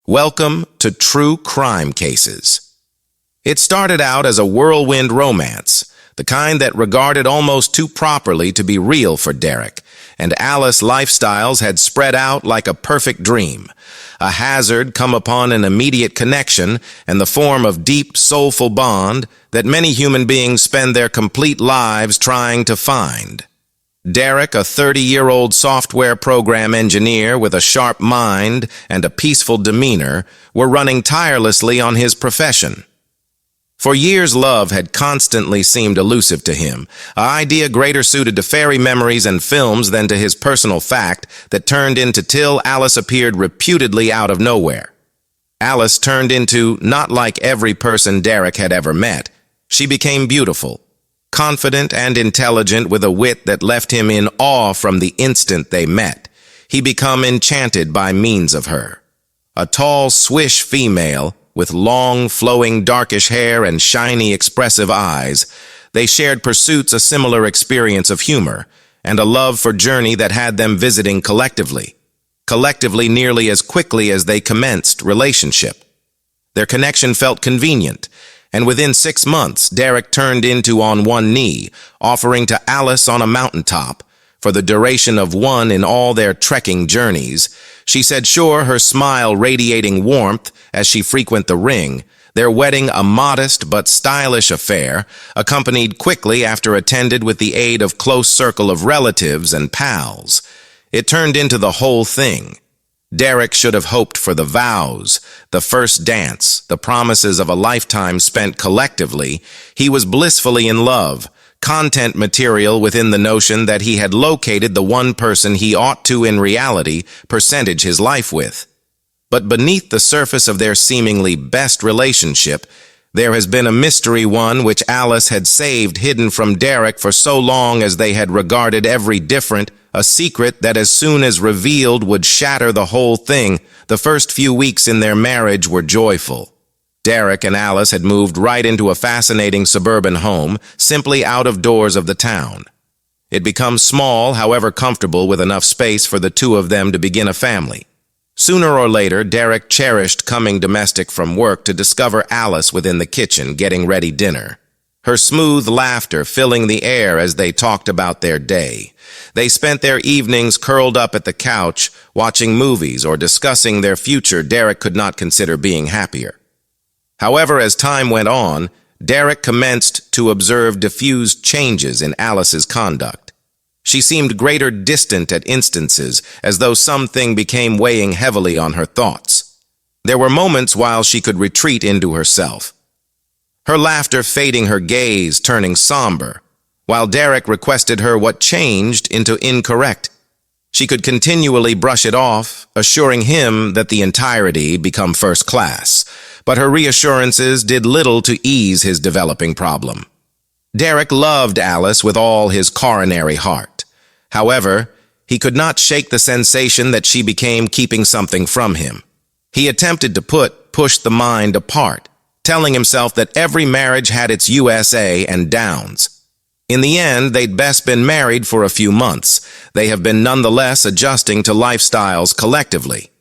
Welcome to True Crime Cases. It started out as a whirlwind romance, the kind that regarded almost too properly to be real for Derek, and Alice lifestyles had spread out like a perfect dream. A hazard come upon an immediate connection and the form of deep, soulful bond that many human beings spend their complete lives trying to find. Derek, a 30-year-old software program engineer with a sharp mind and a peaceful demeanor, were running tirelessly on his profession. For years, love had constantly seemed elusive to him, an idea greater suited to fairy memories and films than to his personal fact that turned into till Alice appeared reputedly out of nowhere. Alice turned into not like every person Derek had ever met. She became beautiful, confident and intelligent, with a wit that left him in awe from the instant they met. He became enchanted by means of her. A tall, swish female, with long, flowing, darkish hair and shiny, expressive eyes, they shared pursuits, a similar experience of humor, and a love for journey that had them visiting collectively nearly as quickly as they commenced relationship. Their connection felt convenient, and within 6 months, Derek turned into on one knee, offering to Alice on a mountaintop, for the duration of one in all their trekking journeys. She said sure, her smile radiating warmth as she frequented the ring, their wedding a modest but stylish affair, accompanied quickly after attended with the aid of close circle of relatives and pals. It turned into the whole thing. Derek should have hoped for the vows, the first dance, the promises of a lifetime spent collectively. He was blissfully in love, content material within the notion that he had located the one person he ought to, in reality, percentage his life with. But beneath the surface of their seemingly best relationship, there has been a mystery, one which Alice had saved hidden from Derek for so long as they had regarded every different, a secret that as soon as revealed would shatter the whole thing. The first few weeks in their marriage were joyful. Derek and Alice had moved right into a fascinating suburban home, simply out of doors of the town. It became small, however comfortable, with enough space for the two of them to begin a family. Sooner or later, Derek cherished coming domestic from work to discover Alice within the kitchen getting ready dinner, her smooth laughter filling the air as they talked about their day. They spent their evenings curled up at the couch, watching movies or discussing their future. Derek could not consider being happier. However, as time went on, Derek commenced to observe diffused changes in Alice's conduct. She seemed greater distant at instances, as though something became weighing heavily on her thoughts. There were moments while she could retreat into herself, her laughter fading, her gaze turning somber, while Derek requested her what changed into incorrect. She could continually brush it off, assuring him that the entirety become first class, but her reassurances did little to ease his developing problem. Derek loved Alice with all his coronary heart. However, he could not shake the sensation that she became keeping something from him. He attempted to push the mind apart, telling himself that every marriage had its USA and downs. In the end, they'd best been married for a few months. They have been nonetheless adjusting to lifestyles collectively,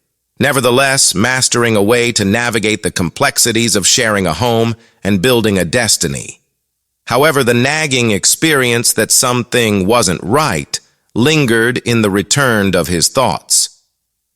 nevertheless mastering a way to navigate the complexities of sharing a home and building a destiny. However, the nagging experience that something wasn't right lingered in the return of his thoughts.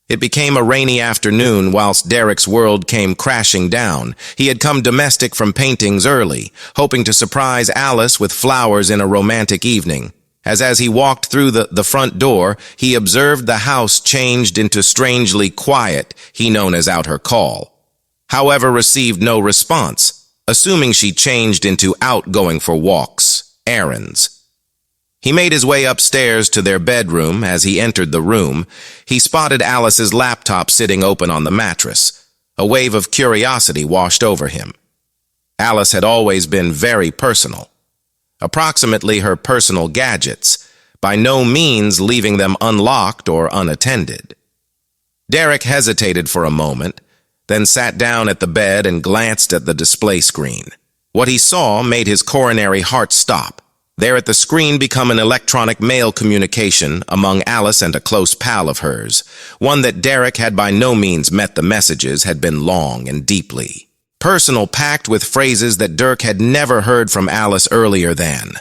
It became a rainy afternoon whilst Derek's world came crashing down. He had come domestic from paintings early, hoping to surprise Alice with flowers in a romantic evening. As he walked through the front door, he observed the house changed into strangely quiet, he known as out her call. However, received no response, assuming she changed into out going for walks, errands. He made his way upstairs to their bedroom. As he entered the room, he spotted Alice's laptop sitting open on the mattress. A wave of curiosity washed over him. Alice had always been very personal. Approximately her personal gadgets, by no means leaving them unlocked or unattended. Derek hesitated for a moment, then sat down at the bed and glanced at the display screen. What he saw made his coronary heart stop. There at the screen become an electronic mail communication among Alice and a close pal of hers. One that Derek had by no means met. The messages had been long and deeply personal, packed with phrases that Dirk had never heard from Alice earlier than.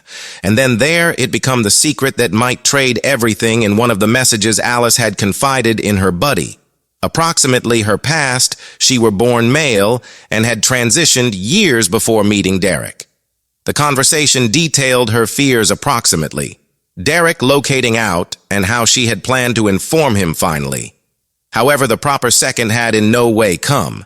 And then there it become the secret that might trade everything. In one of the messages, Alice had confided in her buddy. Approximately her past, she were born male and had transitioned years before meeting Derek. The conversation detailed her fears approximately, Derek locating out, and how she had planned to inform him finally. However, the proper second had in no way come.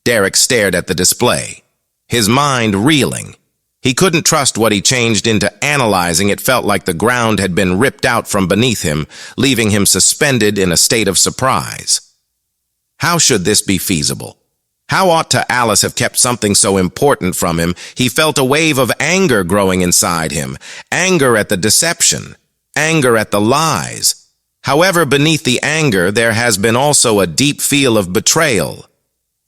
Derek stared at the display, his mind reeling. He couldn't trust what he changed into. Analyzing it, felt like the ground had been ripped out from beneath him, leaving him suspended in a state of surprise. How should this be feasible? How ought to Alice have kept something so important from him? He felt a wave of anger growing inside him. Anger at the deception. Anger at the lies. However, beneath the anger, there has been also a deep feel of betrayal.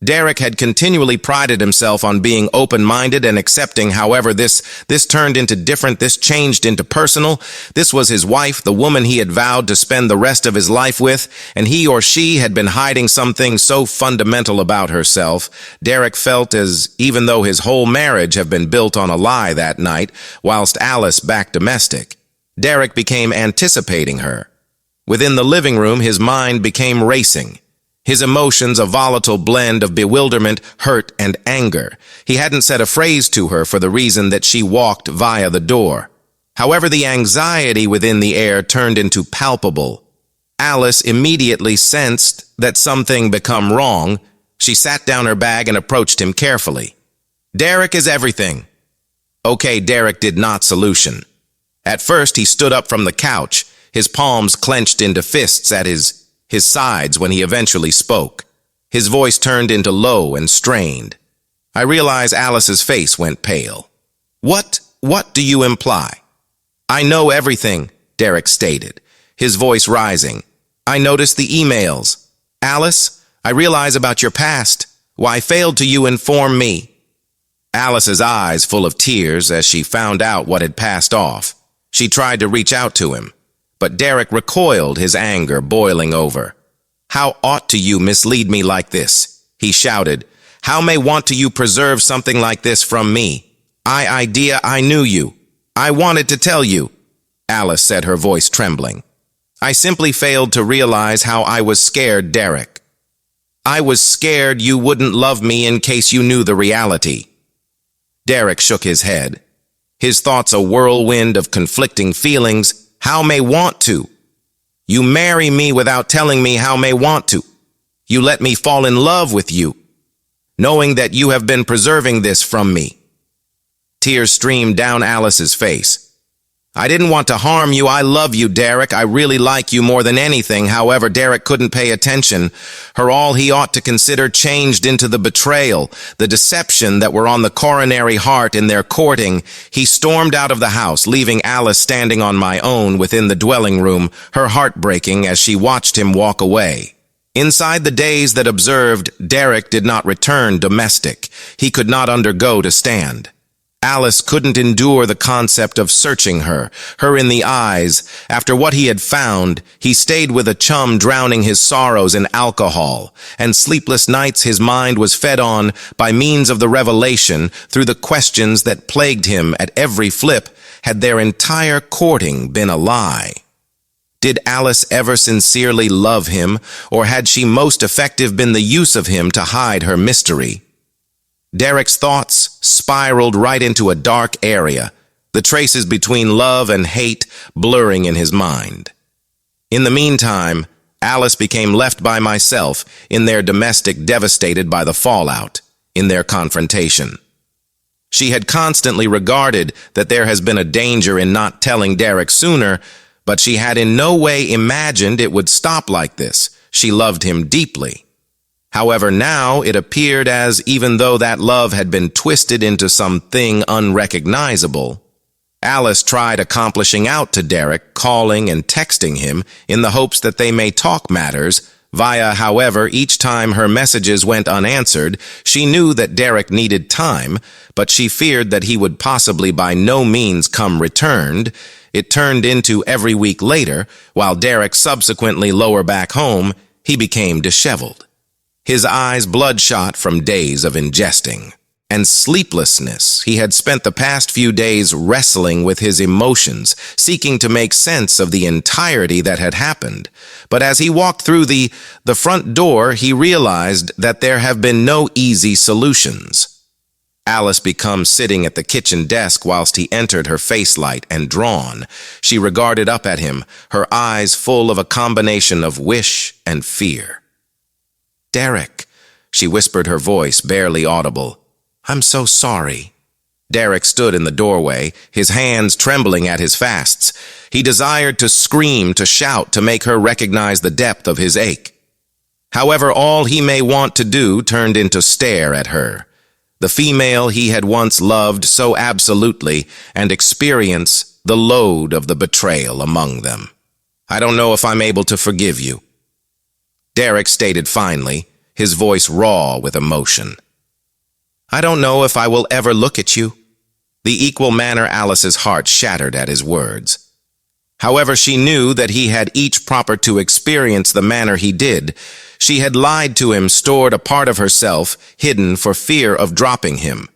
Derek had continually prided himself on being open-minded and accepting. However, this turned into different. This changed into personal. This was his wife, the woman he had vowed to spend the rest of his life with, and he or she had been hiding something so fundamental about herself. Derek felt as even though his whole marriage had been built on a lie that night, whilst Alice back domestic. Derek became anticipating her. Within the living room, his mind became racing. His emotions a volatile blend of bewilderment, hurt, and anger. He hadn't said a phrase to her for the reason that she walked via the door. However, the anxiety within the air turned into palpable. Alice immediately sensed that something become wrong. She sat down her bag and approached him carefully. Derek is everything. Okay, Derek did not solution. At first, he stood up from the couch, his palms clenched into fists at his sides when he eventually spoke. His voice turned into low and strained. I realized Alice's face went pale. What do you imply? I know everything, Derek stated, his voice rising. I noticed the emails. Alice, I realize about your past. Why failed to you inform me? Alice's eyes full of tears as she found out what had passed off. She tried to reach out to him, but Derek recoiled, his anger boiling over. How ought to you mislead me like this? He shouted. How may want to you preserve something like this from me? I knew you. I wanted to tell you. Alice said, her voice trembling. I simply failed to realize how I was scared, Derek. I was scared you wouldn't love me in case you knew the reality. Derek shook his head, his thoughts a whirlwind of conflicting feelings. How may want to? You marry me without telling me how may want to. You let me fall in love with you, knowing that you have been preserving this from me. Tears streamed down Alice's face. I didn't want to harm you. I love you, Derek. I really like you more than anything. However, Derek couldn't pay attention. Her all he ought to consider changed into the betrayal, the deception that were on the coronary heart in their courting. He stormed out of the house, leaving Alice standing on my own within the dwelling room, her heart breaking as she watched him walk away. Inside the days that observed, Derek did not return domestic. He could not undergo to stand. Alice couldn't endure the concept of searching her in the eyes. After what he had found, he stayed with a chum, drowning his sorrows in alcohol, and sleepless nights his mind was fed on by means of the revelation through the questions that plagued him at every flip. Had their entire courting been a lie? Did Alice ever sincerely love him, or had she most effective been the use of him to hide her mystery? Derek's thoughts spiraled right into a dark area, the traces between love and hate blurring in his mind. In the meantime, Alice became left by myself in their domestic, devastated by the fallout, in their confrontation. She had constantly regarded that there has been a danger in not telling Derek sooner, but she had in no way imagined it would stop like this. She loved him deeply. However, now it appeared as even though that love had been twisted into something unrecognizable. Alice tried accomplishing out to Derek, calling and texting him in the hopes that they may talk matters, However, each time her messages went unanswered, she knew that Derek needed time, but she feared that he would possibly by no means come returned. It turned into every week later, while Derek subsequently lower back home, he became disheveled. His eyes bloodshot from days of ingesting and sleeplessness. He had spent the past few days wrestling with his emotions, seeking to make sense of the entirety that had happened. But as he walked through the front door, he realized that there have been no easy solutions. Alice becomes sitting at the kitchen desk whilst he entered, her face light and drawn. She regarded up at him, her eyes full of a combination of wish and fear. "Derek," she whispered, her voice barely audible. "I'm so sorry." Derek stood in the doorway, his hands trembling at his fasts. He desired to scream, to shout, to make her recognize the depth of his ache. However, all he may want to do turned into stare at her, the female he had once loved so absolutely, and experience the load of the betrayal among them. "I don't know if I'm able to forgive you," Derek stated finally, his voice raw with emotion. "I don't know if I will ever look at you." The equal manner Alice's heart shattered at his words. However, she knew that he had each proper to experience the manner he did. She had lied to him, stored a part of herself, hidden for fear of dropping him.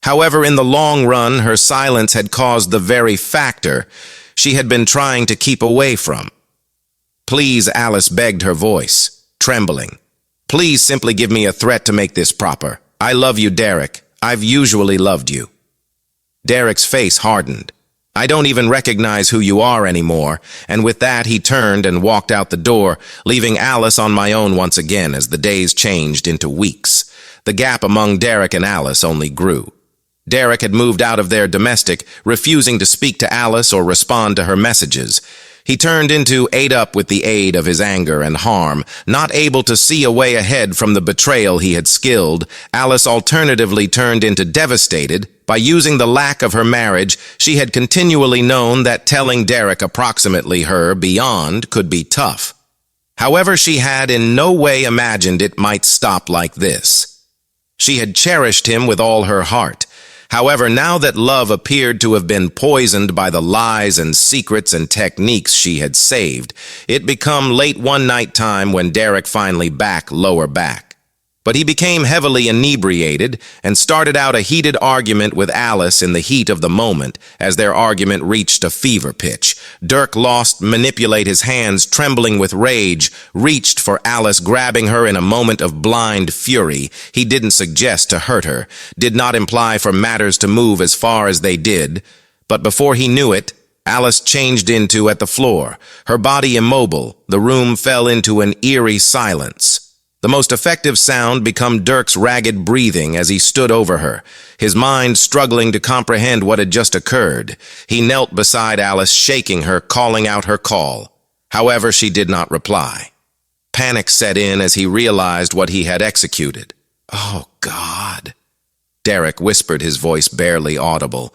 However, in the long run, her silence had caused the very factor she had been trying to keep away from. "Please," Alice begged, her voice trembling. "Please simply give me a threat to make this proper. I love you, Derek. I've usually loved you." Derek's face hardened. "I don't even recognize who you are anymore," and with that he turned and walked out the door, leaving Alice on my own once again as the days changed into weeks. The gap among Derek and Alice only grew. Derek had moved out of their domestic, refusing to speak to Alice or respond to her messages. He turned into ate up with the aid of his anger and harm, not able to see a way ahead from the betrayal he had skilled. Alice alternatively turned into devastated. By using the lack of her marriage, she had continually known that telling Derek approximately her beyond could be tough. However, she had in no way imagined it might stop like this. She had cherished him with all her heart. However, now that love appeared to have been poisoned by the lies and secrets and techniques she had saved, it became late one night time when Derek finally lower back. But he became heavily inebriated and started out a heated argument with Alice in the heat of the moment. As their argument reached a fever pitch, Dirk manipulate his hands, trembling with rage, reached for Alice, grabbing her in a moment of blind fury. He didn't suggest to hurt her, did not imply for matters to move as far as they did. But before he knew it, Alice changed into at the floor, her body immobile. The room fell into an eerie silence. The most effective sound became Dirk's ragged breathing as he stood over her, his mind struggling to comprehend what had just occurred. He knelt beside Alice, shaking her, calling out her call. However, she did not reply. Panic set in as he realized what he had executed. "Oh, God," Derek whispered, his voice barely audible.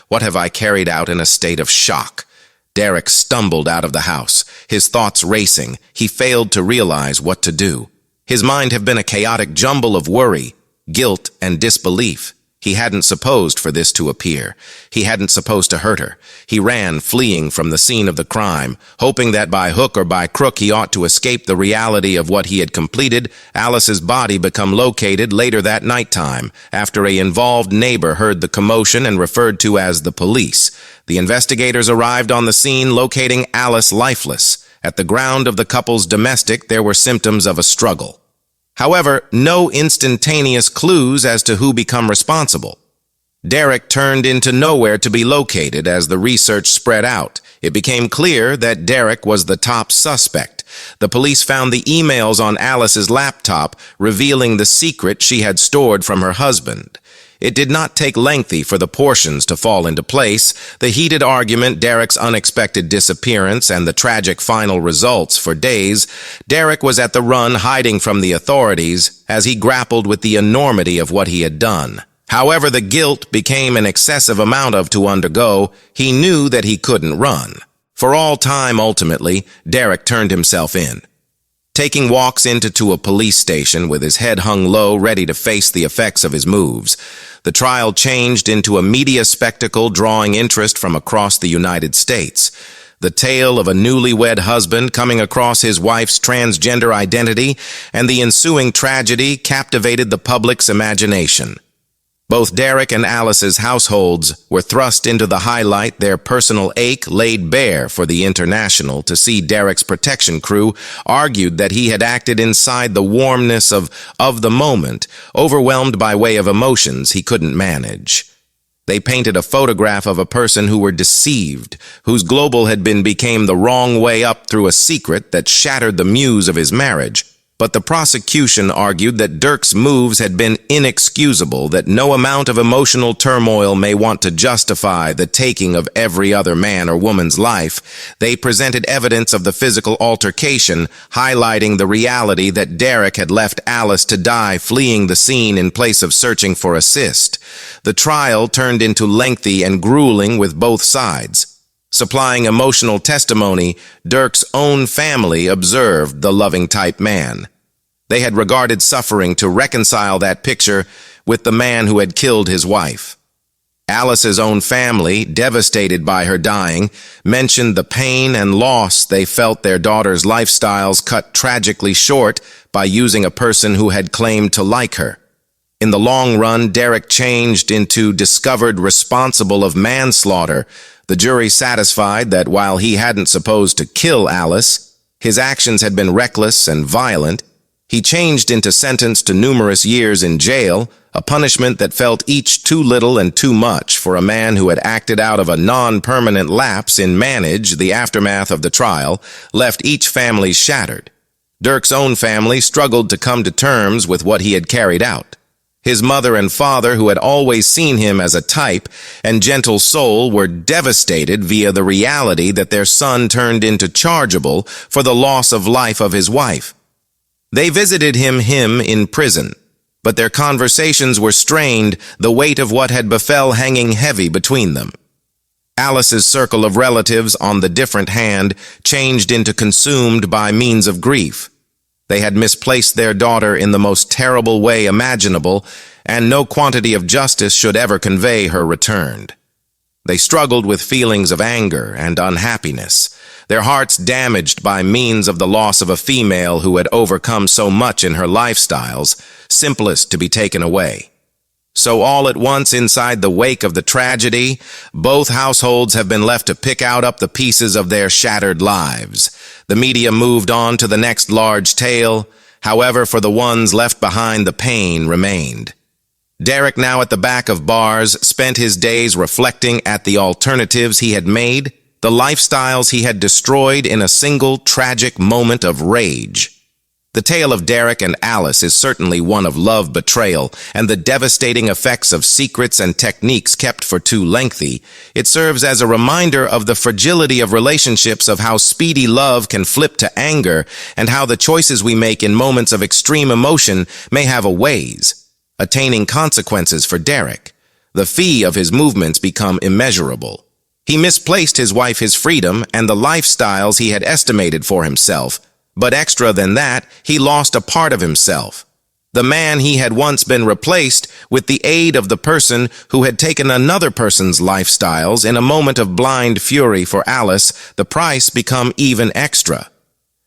"What have I carried out in a state of shock?" Derek stumbled out of the house, his thoughts racing. He failed to realize what to do. His mind had been a chaotic jumble of worry, guilt, and disbelief. He hadn't supposed for this to appear. He hadn't supposed to hurt her. He ran, fleeing from the scene of the crime, hoping that by hook or by crook he ought to escape the reality of what he had completed. Alice's body became located later that nighttime, after an involved neighbor heard the commotion and referred to as the police. The investigators arrived on the scene, locating Alice lifeless. At the ground of the couple's domestic, there were symptoms of a struggle. However, no instantaneous clues as to who became responsible. Derek turned into nowhere to be located as the research spread out. It became clear that Derek was the top suspect. The police found the emails on Alice's laptop revealing the secret she had stored from her husband. It did not take lengthy for the portions to fall into place. The heated argument, Derek's unexpected disappearance, and the tragic final results. For days, Derek was at the run, hiding from the authorities as he grappled with the enormity of what he had done. However, the guilt became an excessive amount to undergo. He knew that he couldn't run. For all time, ultimately, Derek turned himself in. taking walks into a police station with his head hung low, ready to face the effects of his moves. The trial changed into a media spectacle drawing interest from across the United States. The tale of a newlywed husband coming across his wife's transgender identity and the ensuing tragedy captivated the public's imagination. Both Derek and Alice's households were thrust into the highlight, their personal ache laid bare for the International to see. Derek's protection crew argued that he had acted inside the warmness of the moment, overwhelmed by way of emotions he couldn't manage. They painted a photograph of a person who were deceived, whose global became the wrong way up through a secret that shattered the muse of his marriage. But the prosecution argued that Dirk's moves had been inexcusable, that no amount of emotional turmoil may want to justify the taking of every other man or woman's life. They presented evidence of the physical altercation, highlighting the reality that Derek had left Alice to die, fleeing the scene in place of searching for assist. The trial turned into lengthy and grueling with both sides. Supplying emotional testimony, Dirk's own family observed the loving-type man. They had regarded suffering to reconcile that picture with the man who had killed his wife. Alice's own family, devastated by her dying, mentioned the pain and loss they felt their daughter's lifestyles cut tragically short by using a person who had claimed to like her. In the long run, Derek changed into discovered responsible of manslaughter. The jury satisfied that while he hadn't supposed to kill Alice, his actions had been reckless and violent. He changed into sentenced to numerous years in jail, a punishment that felt each too little and too much for a man who had acted out of a non-permanent lapse in manage. The aftermath of the trial left each family shattered. Dirk's own family struggled to come to terms with what he had carried out. His mother and father, who had always seen him as a type and gentle soul, were devastated via the reality that their son turned into chargeable for the loss of life of his wife. They visited him in prison, but their conversations were strained, the weight of what had befell hanging heavy between them. Alice's circle of relatives, on the different hand, changed into consumed by means of grief. They had misplaced their daughter in the most terrible way imaginable, and no quantity of justice should ever convey her return. They struggled with feelings of anger and unhappiness, their hearts damaged by means of the loss of a female who had overcome so much in her lifestyles, simplest to be taken away. So all at once, inside the wake of the tragedy, both households have been left to pick up the pieces of their shattered lives. The media moved on to the next large tale. However, for the ones left behind, the pain remained. Derek, now at the back of bars, spent his days reflecting at the alternatives he had made, the lifestyles he had destroyed in a single tragic moment of rage. The tale of Derek and Alice is certainly one of love betrayal and the devastating effects of secrets and techniques kept for too lengthy. It serves as a reminder of the fragility of relationships, of how speedy love can flip to anger, and how the choices we make in moments of extreme emotion may have a ways, attaining consequences for Derek. The fee of his movements become immeasurable. He misplaced his wife, his freedom, and the lifestyles he had estimated for himself. But extra than that, he lost a part of himself. The man he had once been replaced with the aid of the person who had taken another person's lifestyles. In a moment of blind fury for Alice, the price became even extra.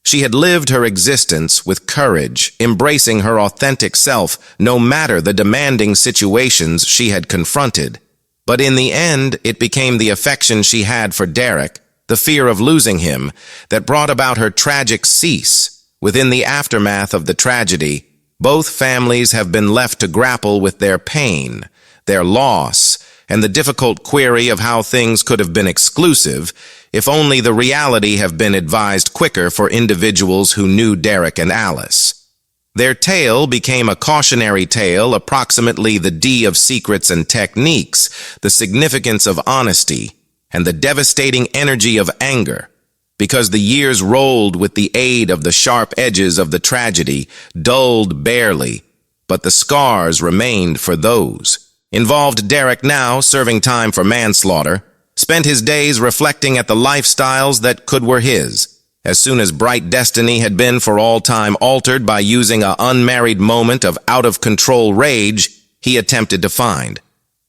She had lived her existence with courage, embracing her authentic self, no matter the demanding situations she had confronted. But in the end, it became the affection she had for Derek, the fear of losing him, that brought about her tragic cease. Within the aftermath of the tragedy, both families have been left to grapple with their pain, their loss, and the difficult query of how things could have been exclusive if only the reality have been advised quicker for individuals who knew Derek and Alice. Their tale became a cautionary tale, approximately the D of secrets and techniques, the significance of honesty, and the devastating energy of anger, because the years rolled with the aid of the sharp edges of the tragedy, dulled barely, but the scars remained for those involved. Derek, now serving time for manslaughter, spent his days reflecting at the lifestyles that were his, As soon as bright destiny had been for all time altered by using an unmarried moment of out-of-control rage he attempted to find,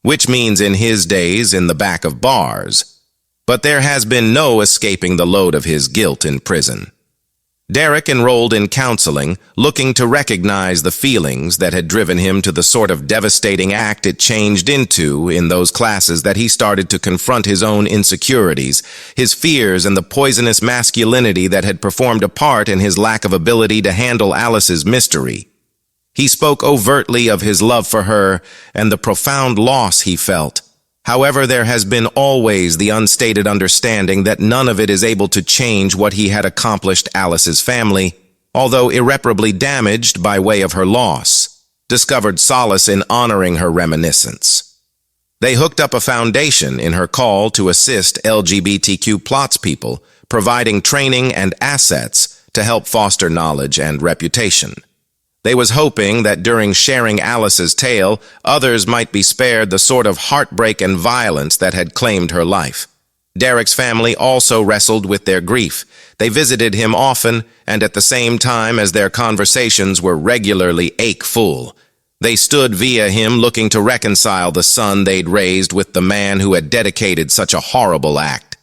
which means in his days in the back of bars. But there has been no escaping the load of his guilt in prison. Derek enrolled in counseling, looking to recognize the feelings that had driven him to the sort of devastating act it changed into in those classes that he started to confront his own insecurities, his fears, and the poisonous masculinity that had performed a part in his lack of ability to handle Alice's mystery. He spoke overtly of his love for her and the profound loss he felt. However, there has been always the unstated understanding that none of it is able to change what he had accomplished Alice's family, although irreparably damaged by way of her loss, discovered solace in honoring her reminiscence. They hooked up a foundation in her call to assist LGBTQ+ people, providing training and assets to help foster knowledge and reputation. They was hoping that during sharing Alice's tale, others might be spared the sort of heartbreak and violence that had claimed her life. Derek's family also wrestled with their grief. They visited him often, and at the same time as their conversations were regularly ache-full. They stood via him looking to reconcile the son they'd raised with the man who had dedicated such a horrible act.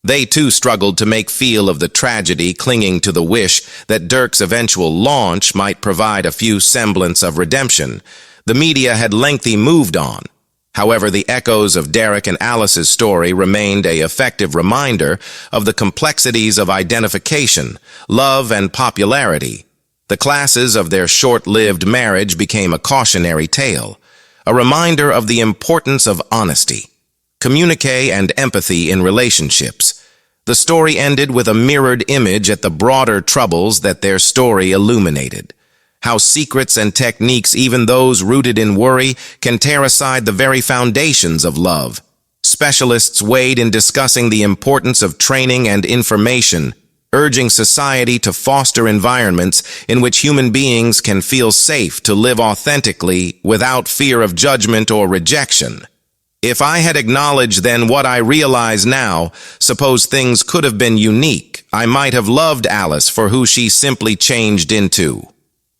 They too struggled to make feel of the tragedy, clinging to the wish that Dirk's eventual launch might provide a few semblance of redemption. The media had lengthy moved on. However, the echoes of Derek and Alice's story remained an effective reminder of the complexities of identification, love, and popularity. The classes of their short-lived marriage became a cautionary tale, a reminder of the importance of honesty, communique, and empathy in relationships. The story ended with a mirrored image at the broader troubles that their story illuminated. How secrets and techniques, even those rooted in worry, can tear aside the very foundations of love. Specialists weighed in discussing the importance of training and information, urging society to foster environments in which human beings can feel safe to live authentically without fear of judgment or rejection. If I had acknowledged then what I realize now, suppose things could have been unique, I might have loved Alice for who she simply changed into.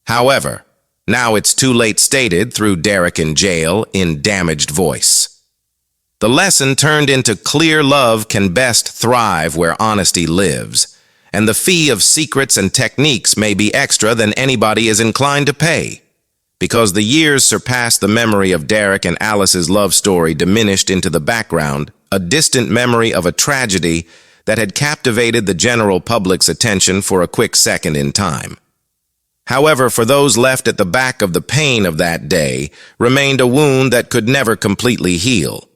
However, now it's too late, stated through Derek in jail in damaged voice. The lesson turned into clear: love can best thrive where honesty lives, and the fee of secrets and techniques may be extra than anybody is inclined to pay. Because the years surpassed, the memory of Derek and Alice's love story diminished into the background, a distant memory of a tragedy that had captivated the general public's attention for a quick second in time. However, for those left at the back of the pain of that day remained a wound that could never completely heal.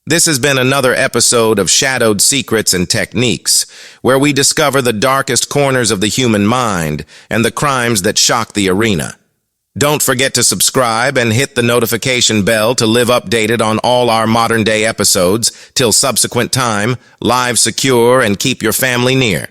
This has been another episode of Shadowed Secrets and Techniques, where we discover the darkest corners of the human mind and the crimes that shock the arena. Don't forget to subscribe and hit the notification bell to live updated on all our modern-day episodes. Till subsequent time, live secure and keep your family near.